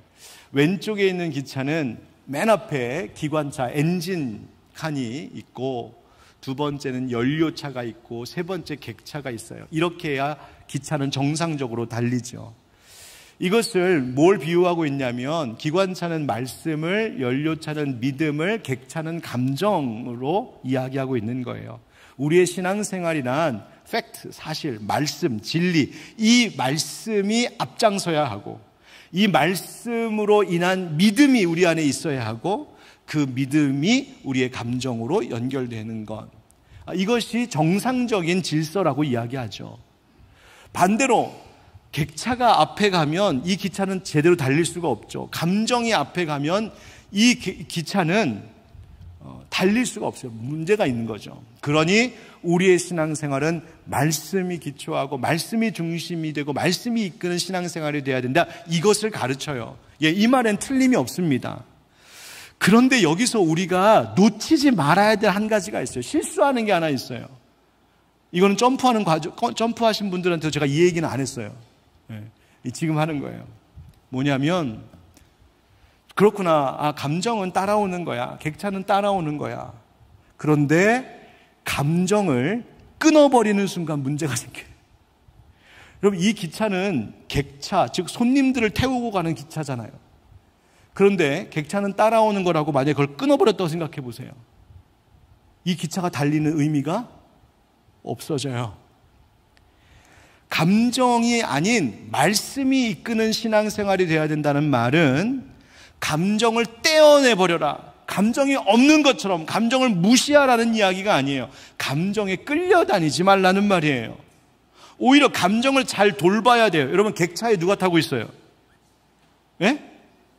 Speaker 1: 왼쪽에 있는 기차는 맨 앞에 기관차 엔진 칸이 있고, 두 번째는 연료차가 있고, 세 번째 객차가 있어요. 이렇게 해야 기차는 정상적으로 달리죠. 이것을 뭘 비유하고 있냐면, 기관차는 말씀을, 연료차는 믿음을, 객차는 감정으로 이야기하고 있는 거예요. 우리의 신앙생활이란 팩트, 사실, 말씀, 진리, 이 말씀이 앞장서야 하고, 이 말씀으로 인한 믿음이 우리 안에 있어야 하고, 그 믿음이 우리의 감정으로 연결되는 것, 이것이 정상적인 질서라고 이야기하죠. 반대로 객차가 앞에 가면 이 기차는 제대로 달릴 수가 없죠. 감정이 앞에 가면 이 기차는 달릴 수가 없어요. 문제가 있는 거죠. 그러니 우리의 신앙생활은 말씀이 기초하고 말씀이 중심이 되고 말씀이 이끄는 신앙생활이 되어야 된다, 이것을 가르쳐요. 이 말엔 틀림이 없습니다. 그런데 여기서 우리가 놓치지 말아야 될 한 가지가 있어요. 실수하는 게 하나 있어요. 이거는 점프하신 분들한테 제가 이 얘기는 안 했어요. 지금 하는 거예요. 뭐냐면, 그렇구나, 감정은 따라오는 거야, 객차는 따라오는 거야. 그런데 감정을 끊어버리는 순간 문제가 생겨요. 여러분, 이 기차는 객차, 즉 손님들을 태우고 가는 기차잖아요. 그런데 객차는 따라오는 거라고 만약에 그걸 끊어버렸다고 생각해 보세요. 이 기차가 달리는 의미가 없어져요. 감정이 아닌 말씀이 이끄는 신앙생활이 되어야 된다는 말은 감정을 떼어내버려라, 감정이 없는 것처럼 감정을 무시하라는 이야기가 아니에요. 감정에 끌려다니지 말라는 말이에요. 오히려 감정을 잘 돌봐야 돼요. 여러분, 객차에 누가 타고 있어요? 예?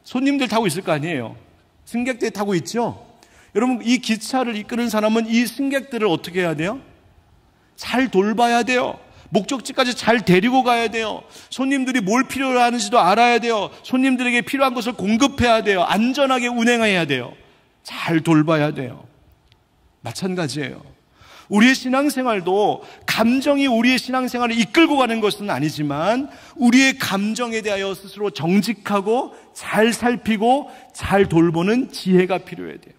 Speaker 1: 손님들 타고 있을 거 아니에요. 승객들이 타고 있죠? 여러분, 이 기차를 이끄는 사람은 이 승객들을 어떻게 해야 돼요? 잘 돌봐야 돼요. 목적지까지 잘 데리고 가야 돼요. 손님들이 뭘 필요로 하는지도 알아야 돼요. 손님들에게 필요한 것을 공급해야 돼요. 안전하게 운행해야 돼요. 잘 돌봐야 돼요. 마찬가지예요. 우리의 신앙생활도 감정이 우리의 신앙생활을 이끌고 가는 것은 아니지만 우리의 감정에 대하여 스스로 정직하고 잘 살피고 잘 돌보는 지혜가 필요해야 돼요.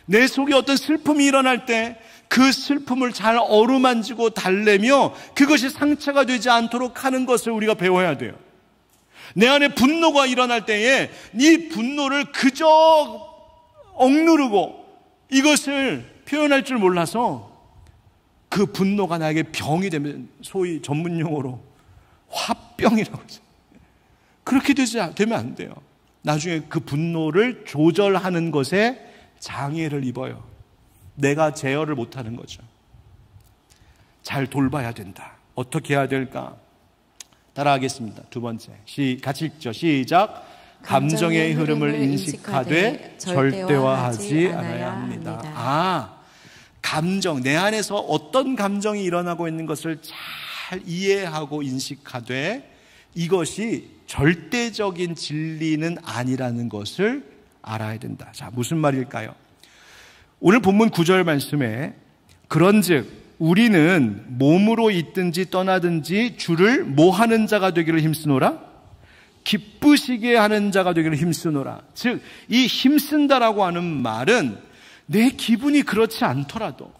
Speaker 1: 내 속에 어떤 슬픔이 일어날 때 그 슬픔을 잘 어루만지고 달래며 그것이 상처가 되지 않도록 하는 것을 우리가 배워야 돼요. 내 안에 분노가 일어날 때에 이 분노를 그저 억누르고 이것을 표현할 줄 몰라서 그 분노가 나에게 병이 되면 소위 전문용어로 화병이라고 하죠. 그렇게 되면 안 돼요. 나중에 그 분노를 조절하는 것에 장애를 입어요. 내가 제어를 못하는 거죠. 잘 돌봐야 된다. 어떻게 해야 될까? 따라하겠습니다. 두 번째, 같이 읽죠. 시작. 감정의 흐름을 인식하되 절대화하지 않아야 합니다. 감정, 내 안에서 어떤 감정이 일어나고 있는 것을 잘 이해하고 인식하되 이것이 절대적인 진리는 아니라는 것을 알아야 된다. 자, 무슨 말일까요? 오늘 본문 9절 말씀에 그런즉 우리는 몸으로 있든지 떠나든지 주를 뭐 하는 자가 되기를 힘쓰노라? 기쁘시게 하는 자가 되기를 힘쓰노라. 즉, 이 힘쓴다라고 하는 말은 내 기분이 그렇지 않더라도,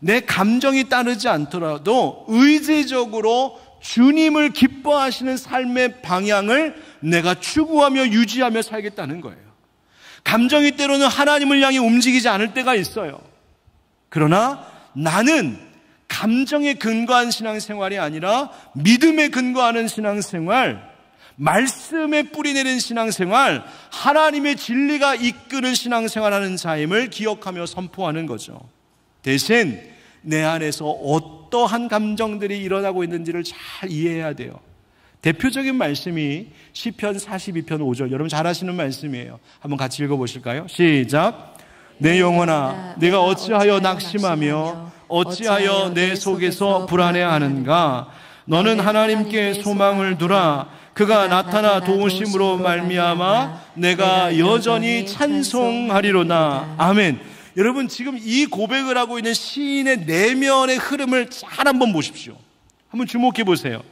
Speaker 1: 내 감정이 따르지 않더라도 의지적으로 주님을 기뻐하시는 삶의 방향을 내가 추구하며 유지하며 살겠다는 거예요. 감정이 때로는 하나님을 향해 움직이지 않을 때가 있어요. 그러나 나는 감정에 근거한 신앙생활이 아니라 믿음에 근거하는 신앙생활, 말씀에 뿌리내린 신앙생활, 하나님의 진리가 이끄는 신앙생활하는 자임을 기억하며 선포하는 거죠. 대신 내 안에서 어떠한 감정들이 일어나고 있는지를 잘 이해해야 돼요. 대표적인 말씀이 시편 42편 5절, 여러분 잘 아시는 말씀이에요. 한번 같이 읽어보실까요? 시작. 내 영혼아, 내가 어찌하여 낙심하며 어찌하여 내 속에서 불안해하는가? 너는 하나님께 소망을 두라. 그가 나타나 도우심으로 말미암아 내가 여전히 찬송하리로다. 아멘. 여러분, 지금 이 고백을 하고 있는 시인의 내면의 흐름을 잘 한번 보십시오. 한번 주목해 보세요.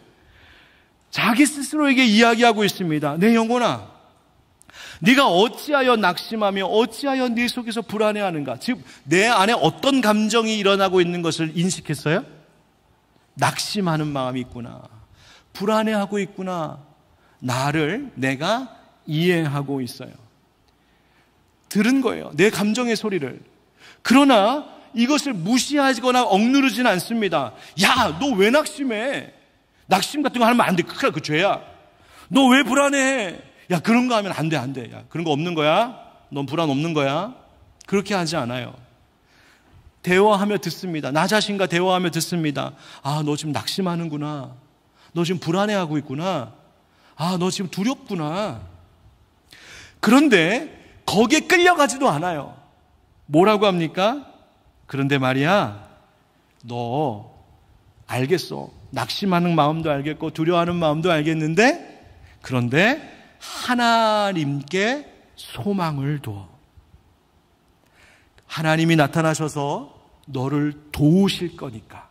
Speaker 1: 자기 스스로에게 이야기하고 있습니다. 내 영혼아, 네가 어찌하여 낙심하며 어찌하여 네 속에서 불안해하는가? 즉, 내 안에 어떤 감정이 일어나고 있는 것을 인식했어요? 낙심하는 마음이 있구나. 불안해하고 있구나. 나를 내가 이해하고 있어요. 들은 거예요. 내 감정의 소리를. 그러나 이것을 무시하거나 억누르지는 않습니다. 야, 너 왜 낙심해? 낙심 같은 거 하면 안 돼. 그 죄야. 너 왜 불안해? 야, 그런 거 하면 안 돼, 안 돼. 야, 그런 거 없는 거야? 넌 불안 없는 거야? 그렇게 하지 않아요. 대화하며 듣습니다. 나 자신과 대화하며 듣습니다. 아, 너 지금 낙심하는구나. 너 지금 불안해하고 있구나. 아, 너 지금 두렵구나. 그런데 거기에 끌려가지도 않아요. 뭐라고 합니까? 그런데 말이야, 너 알겠어. 낙심하는 마음도 알겠고 두려워하는 마음도 알겠는데, 그런데 하나님께 소망을 둬. 하나님이 나타나셔서 너를 도우실 거니까.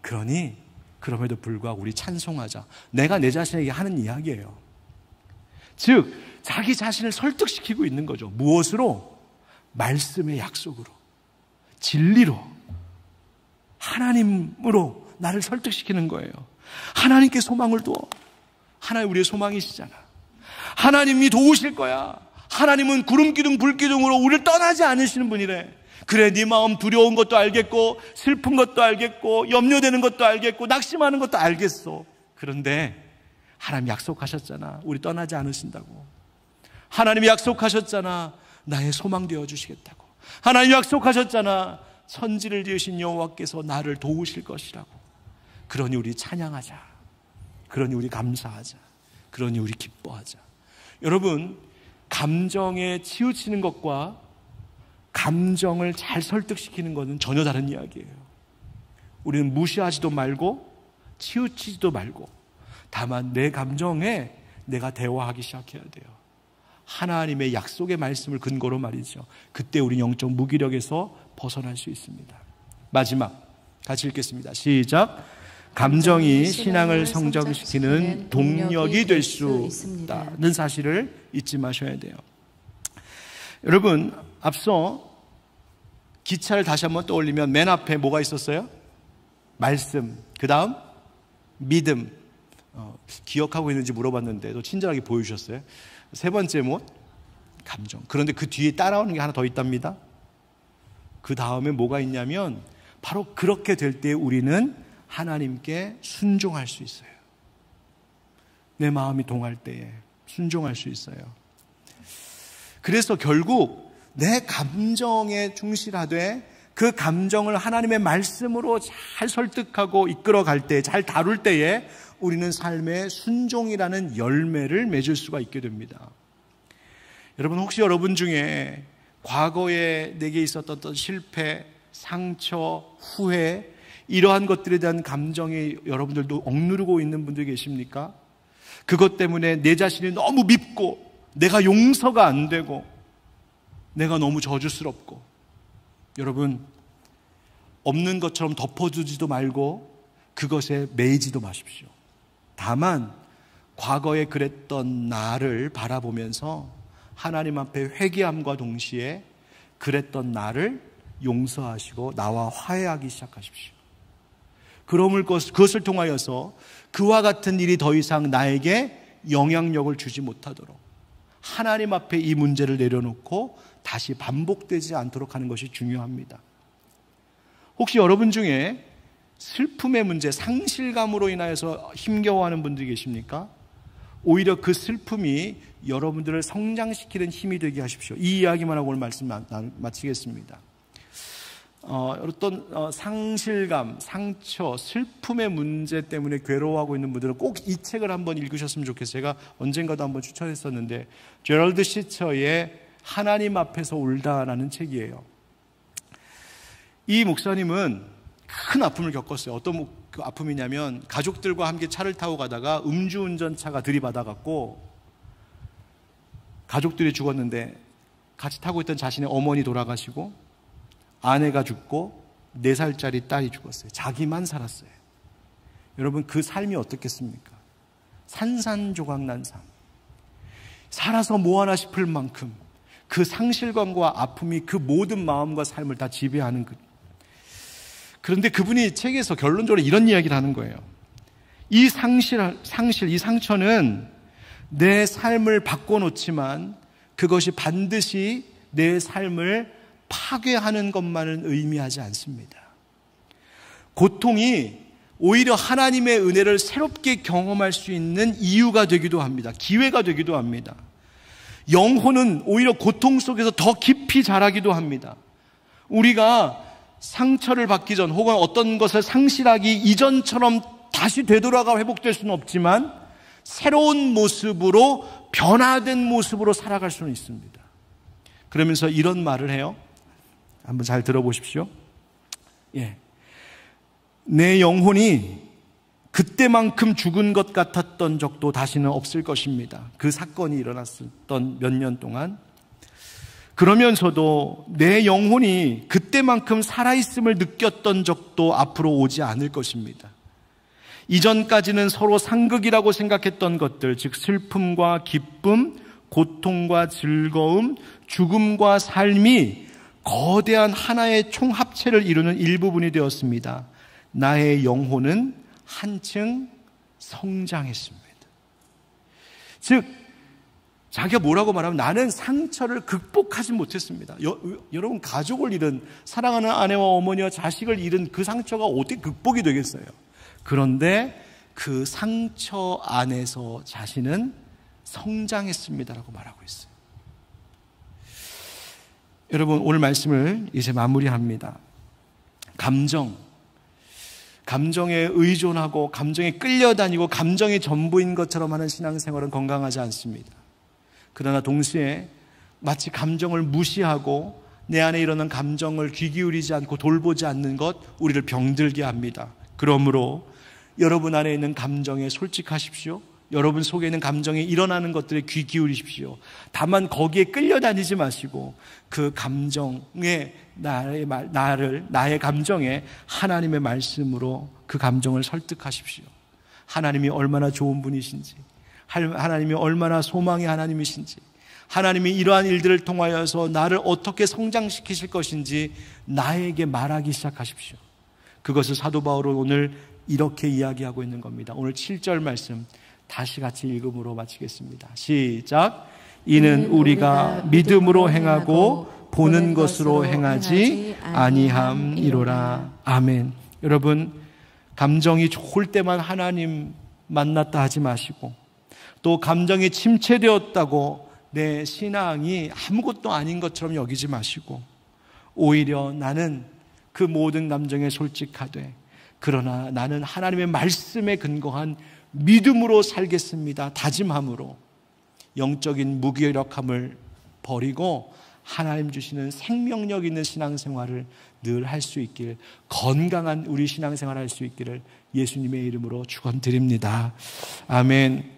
Speaker 1: 그러니 그럼에도 불구하고 우리 찬송하자. 내가 내 자신에게 하는 이야기예요. 즉, 자기 자신을 설득시키고 있는 거죠. 무엇으로? 말씀의 약속으로, 진리로, 하나님으로 나를 설득시키는 거예요. 하나님께 소망을 둬. 하나님 우리의 소망이시잖아. 하나님이 도우실 거야. 하나님은 구름기둥 불기둥으로 우리를 떠나지 않으시는 분이래. 그래, 네 마음 두려운 것도 알겠고 슬픈 것도 알겠고 염려되는 것도 알겠고 낙심하는 것도 알겠어. 그런데 하나님 약속하셨잖아. 우리 떠나지 않으신다고. 하나님이 약속하셨잖아. 나의 소망 되어주시겠다고. 하나님 약속하셨잖아. 천지를 지으신 여호와께서 나를 도우실 것이라고. 그러니 우리 찬양하자. 그러니 우리 감사하자. 그러니 우리 기뻐하자. 여러분, 감정에 치우치는 것과 감정을 잘 설득시키는 것은 전혀 다른 이야기예요. 우리는 무시하지도 말고 치우치지도 말고 다만 내 감정에 내가 대화하기 시작해야 돼요. 하나님의 약속의 말씀을 근거로 말이죠. 그때 우리 영적 무기력에서 벗어날 수 있습니다. 마지막 같이 읽겠습니다. 시작. 감정이 신앙을 성장시키는 동력이 될 수 있다는 사실을 잊지 마셔야 돼요. 여러분, 앞서 기차를 다시 한번 떠올리면 맨 앞에 뭐가 있었어요? 말씀, 그 다음 믿음. 기억하고 있는지 물어봤는데 또 친절하게 보여주셨어요. 세 번째 뭐? 감정. 그런데 그 뒤에 따라오는 게 하나 더 있답니다. 그 다음에 뭐가 있냐면 바로 그렇게 될 때 우리는 하나님께 순종할 수 있어요. 내 마음이 동할 때에 순종할 수 있어요. 그래서 결국 내 감정에 충실하되 그 감정을 하나님의 말씀으로 잘 설득하고 이끌어갈 때, 잘 다룰 때에 우리는 삶의 순종이라는 열매를 맺을 수가 있게 됩니다. 여러분, 혹시 여러분 중에 과거에 내게 있었던 어떤 실패, 상처, 후회, 이러한 것들에 대한 감정이 여러분들도 억누르고 있는 분들 계십니까? 그것 때문에 내 자신이 너무 밉고 내가 용서가 안 되고 내가 너무 저주스럽고, 여러분, 없는 것처럼 덮어두지도 말고 그것에 매이지도 마십시오. 다만 과거에 그랬던 나를 바라보면서 하나님 앞에 회개함과 동시에 그랬던 나를 용서하시고 나와 화해하기 시작하십시오. 그것을 통하여서 그와 같은 일이 더 이상 나에게 영향력을 주지 못하도록 하나님 앞에 이 문제를 내려놓고 다시 반복되지 않도록 하는 것이 중요합니다. 혹시 여러분 중에 슬픔의 문제, 상실감으로 인하여서 힘겨워하는 분들이 계십니까? 오히려 그 슬픔이 여러분들을 성장시키는 힘이 되게 하십시오. 이 이야기만 하고 오늘 말씀 마치겠습니다. 어떤 상실감, 상처, 슬픔의 문제 때문에 괴로워하고 있는 분들은 꼭 이 책을 한번 읽으셨으면 좋겠어요. 제가 언젠가도 한번 추천했었는데 제럴드 시처의 하나님 앞에서 울다라는 책이에요. 이 목사님은 큰 아픔을 겪었어요. 어떤 아픔이냐면 가족들과 함께 차를 타고 가다가 음주운전차가 들이받아갖고 가족들이 죽었는데 같이 타고 있던 자신의 어머니 돌아가시고 아내가 죽고 4살짜리 딸이 죽었어요. 자기만 살았어요. 여러분, 그 삶이 어떻겠습니까? 산산조각난 삶. 살아서 뭐하나 싶을 만큼 그 상실감과 아픔이 그 모든 마음과 삶을 다 지배하는 그런데 그분이 책에서 결론적으로 이런 이야기를 하는 거예요. 이 이 상처는 내 삶을 바꿔놓지만 그것이 반드시 내 삶을 파괴하는 것만은 의미하지 않습니다. 고통이 오히려 하나님의 은혜를 새롭게 경험할 수 있는 이유가 되기도 합니다. 기회가 되기도 합니다. 영혼은 오히려 고통 속에서 더 깊이 자라기도 합니다. 우리가 상처를 받기 전 혹은 어떤 것을 상실하기 이전처럼 다시 되돌아가 회복될 수는 없지만 새로운 모습으로, 변화된 모습으로 살아갈 수는 있습니다. 그러면서 이런 말을 해요. 한번 잘 들어보십시오. 내 영혼이 그때만큼 죽은 것 같았던 적도 다시는 없을 것입니다. 그 사건이 일어났었던 몇 년 동안. 그러면서도 내 영혼이 그때만큼 살아있음을 느꼈던 적도 앞으로 오지 않을 것입니다. 이전까지는 서로 상극이라고 생각했던 것들, 즉 슬픔과 기쁨, 고통과 즐거움, 죽음과 삶이 거대한 하나의 총합체를 이루는 일부분이 되었습니다. 나의 영혼은 한층 성장했습니다. 즉 자기가 뭐라고 말하면 나는 상처를 극복하지 못했습니다. 여러분 가족을 잃은 사랑하는 아내와 어머니와 자식을 잃은 그 상처가 어떻게 극복이 되겠어요? 그런데 그 상처 안에서 자신은 성장했습니다라고 말하고 있어요. 여러분 오늘 말씀을 이제 마무리합니다. 감정에 의존하고 감정에 끌려다니고 감정이 전부인 것처럼 하는 신앙생활은 건강하지 않습니다. 그러나 동시에 마치 감정을 무시하고 내 안에 일어난 감정을 귀 기울이지 않고 돌보지 않는 것 우리를 병들게 합니다. 그러므로 여러분 안에 있는 감정에 솔직하십시오. 여러분 속에 있는 감정에 일어나는 것들에 귀 기울이십시오. 다만 거기에 끌려다니지 마시고 그 감정에 나의 감정에 하나님의 말씀으로 그 감정을 설득하십시오. 하나님이 얼마나 좋은 분이신지, 하나님이 얼마나 소망의 하나님이신지, 하나님이 이러한 일들을 통하여서 나를 어떻게 성장시키실 것인지 나에게 말하기 시작하십시오. 그것을 사도 바울은 오늘 이렇게 이야기하고 있는 겁니다. 오늘 7절 말씀 다시 같이 읽음으로 마치겠습니다. 시작. 이는 우리가 믿음으로 행하고 보는 것으로 행하지 아니함이로라. 아멘. 여러분 감정이 좋을 때만 하나님 만났다 하지 마시고, 또 감정이 침체되었다고 내 신앙이 아무것도 아닌 것처럼 여기지 마시고, 오히려 나는 그 모든 감정에 솔직하되 그러나 나는 하나님의 말씀에 근거한 믿음으로 살겠습니다. 다짐함으로 영적인 무기력함을 버리고 하나님 주시는 생명력 있는 신앙생활을 늘 할 수 있길, 건강한 우리 신앙생활을 할 수 있기를 예수님의 이름으로 축원드립니다. 아멘.